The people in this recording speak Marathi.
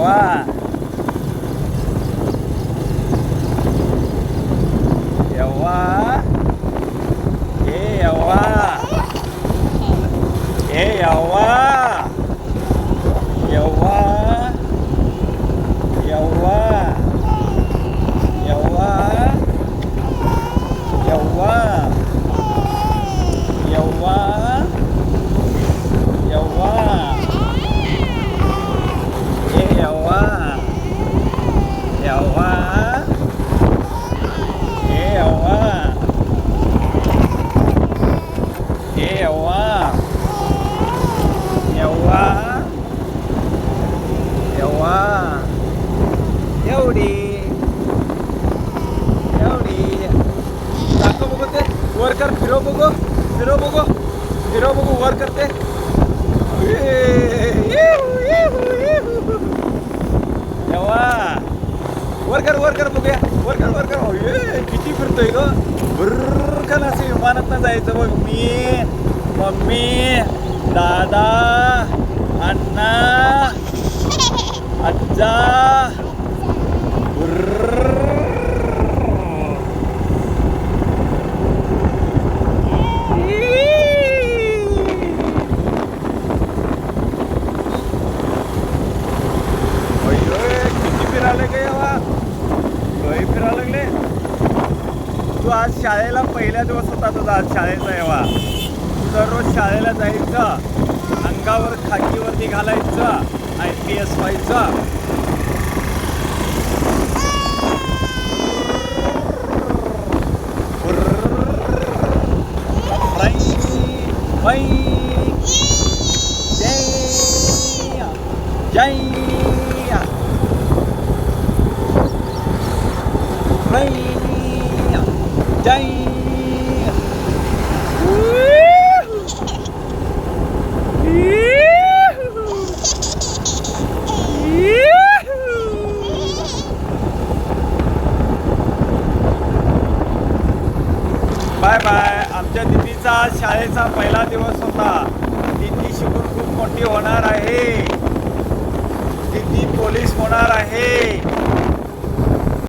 यव्वा यव्वा ए यव्वा ए यव्वा यव्वा यव्वा यव्वा यव्वा यव्वा यव्वा ए यव्वा यव्वा ए यव्वा ए यव्वा यव्वा यव्वा एवढी एवढी दाखव बघू ते वर कर फिरव बघू वर करते यव्वा वर कर बघूया वर कर किती फिरतोय ग भरकन असं विमानात जायचं बघ मी मम्मी दादा अण्णा आज्जा फिरायला लागले तू आज शाळेला पहिल्या दिवस होता तुझा आज शाळेचा येवा तू दररोज शाळेला जायचं अंगावर खाकीवरती घालायचं IPS व्हायचं बाय बाय. आमच्या दिदीचा शाळेचा पहिला दिवस होता. दिदी शिकून खूप मोठी होणार आहे. दिदी पोलीस होणार आहे.